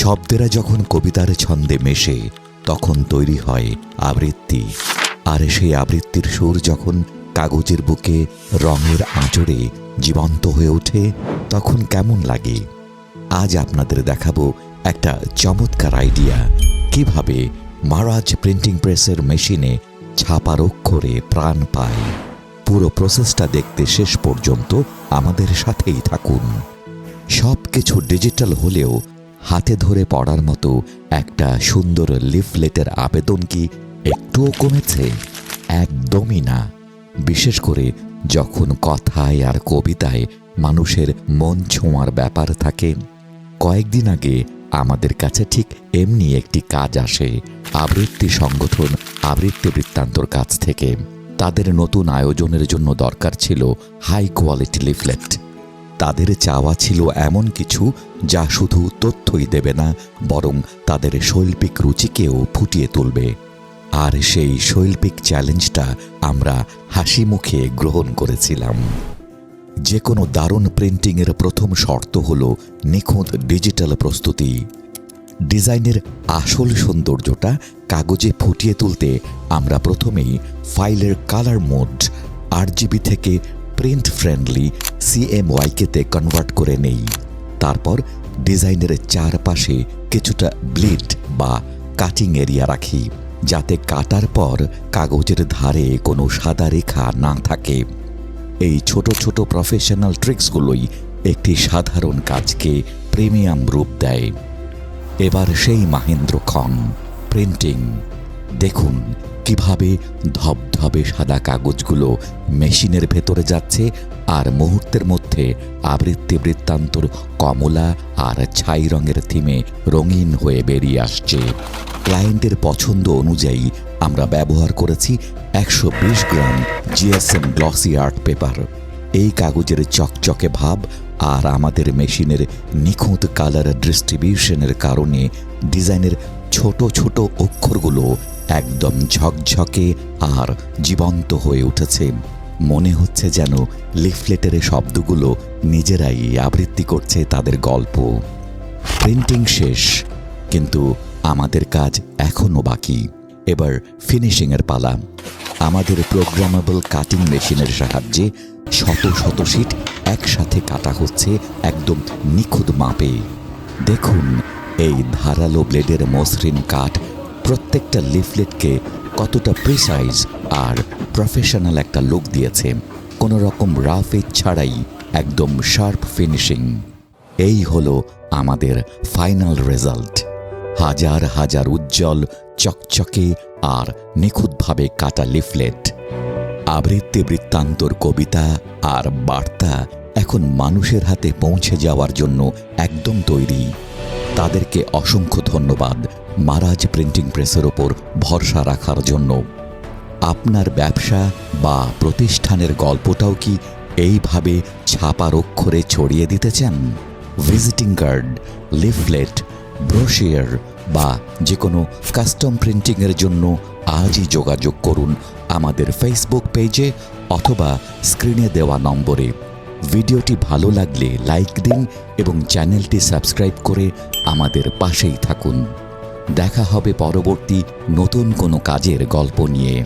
শব্দেরা যখন কবিতার ছন্দে মেশে তখন তৈরি হয় আবৃত্তি। আর সেই আবৃত্তির সুর যখন কাগজের বুকে রঙের আঁচড়ে জীবন্ত হয়ে ওঠে তখন কেমন লাগে। আজ আপনাদের দেখাবো একটা চমৎকার আইডিয়া, কিভাবে মারাজ প্রিন্টিং প্রেসের মেশিনে ছাপার অক্ষরে প্রাণ পায়। পুরো প্রসেসটা দেখতে শেষ পর্যন্ত আমাদের সাথেই থাকুন। সব কিছু ডিজিটাল হলেও হাতে ধরে পড়ার মতো একটা সুন্দর লিফলেটের আবেদন কি একটুও কমেছে? একদমই না। বিশেষ করে যখন কথায় আর কবিতায় মানুষের মন ছোঁয়ার ব্যাপার থাকে। কয়েকদিন আগে আমাদের কাছে ঠিক এমনি একটি কাজ আসে আবৃত্তি সংগঠন আবৃত্তি বৃত্তান্তর কাছ থেকে। তাদের নতুন আয়োজনের জন্য দরকার ছিল হাই কোয়ালিটি লিফলেট। তাদের চাওয়া ছিল এমন কিছু যা শুধু তথ্যই দেবে না, বরং তাদের শৈল্পিক রুচিকেও ফুটিয়ে তুলবে। আর সেই শৈল্পিক চ্যালেঞ্জটা আমরা হাসি মুখে গ্রহণ করেছিলাম। যে কোনো দারুণ প্রিন্টিংয়ের প্রথম শর্ত হল নিখুঁত ডিজিটাল প্রস্তুতি। ডিজাইনের আসল সৌন্দর্যটা কাগজে ফুটিয়ে তুলতে আমরা প্রথমেই ফাইলের কালার মোড RGB থেকে প্রিন্ট ফ্রেন্ডলি CMYK-তে কনভার্ট করে নেই। তারপর ডিজাইনের চারপাশে কিছুটা ব্লিড বা কাটিং এরিয়া রাখি, যাতে কাটার পর কাগজের ধারে কোনো সাদা রেখা না থাকে। এই ছোট ছোট প্রফেশনাল ট্রিক্সগুলোই একটি সাধারণ কাজকে প্রিমিয়াম রূপ দেয়। এবার সেই মাহেন্দ্রক্ষণ প্রিন্টিং। দেখুন কিভাবে ধবধবে সাদা কাগজগুলো মেশিনের ভেতরে যাচ্ছে আর মুহূর্তের মধ্যে আবৃত্তি বৃত্তান্তর কমলা আর ছাই রঙের থিমে রঙিন হয়ে বেরিয়ে আসছে। ক্লায়েন্টের পছন্দ অনুযায়ী আমরা ব্যবহার করেছি 120 গ্রাম GSM গ্লসি আর্ট পেপার। এই কাগজের চকচকে ভাব আর আমাদের মেশিনের নিখুঁত কালার ডিস্ট্রিবিউশনের কারণে ডিজাইনের ছোট ছোট অক্ষরগুলো একদম ঝকঝকে আর জীবন্ত হয়ে উঠেছে। মনে হচ্ছে যেন লিফলেটের শব্দগুলো নিজেরাই আবৃত্তি করছে তাদের গল্প। প্রিন্টিং শেষ, কিন্তু আমাদের কাজ এখনও বাকি। এবার ফিনিশিংয়ের পালা। আমাদের প্রোগ্রামেবল কাটিং মেশিনের সাহায্যে শত শত শিট একসাথে কাটা হচ্ছে একদম নিখুঁত মাপে। দেখুন এই ধারালো ব্লেডের মসৃণ কাট প্রত্যেকটা লিফলেটকে কতটা প্রিসাইজ আর প্রফেশনাল একটা লুক দিয়েছে। কোনো রকম রাফ এজ ছাড়াই একদম শার্প ফিনিশিং। এই হলো আমাদের ফাইনাল রেজাল্ট। হাজার হাজার উজ্জ্বল চকচকে আর নিখুঁতভাবে কাটা লিফলেট। আবৃত্তি বৃত্তান্তর কবিতা আর বার্তা এখন মানুষের হাতে পৌঁছে যাওয়ার জন্য একদম তৈরি। তাদেরকে অসংখ্য ধন্যবাদ মারাজ প্রিন্টিং প্রেসের ওপর ভরসা রাখার জন্য। আপনার ব্যবসা বা প্রতিষ্ঠানের গল্পটাও কি এইভাবে ছাপার অক্ষরে ছড়িয়ে দিতে চান? ভিজিটিং কার্ড, লিফলেট, ব্রোশিয়ার বা যে কোনো কাস্টম প্রিন্টিংয়ের জন্য আজই যোগাযোগ করুন আমাদের ফেসবুক পেজে অথবা স্ক্রিনে দেওয়া নম্বরে। ভিডিওটি ভালো লাগলে লাইক দিন এবং চ্যানেলটি সাবস্ক্রাইব করে আমাদের পাশেই থাকুন। দেখা হবে পরবর্তী নতুন কোনো কাজের গল্প নিয়ে।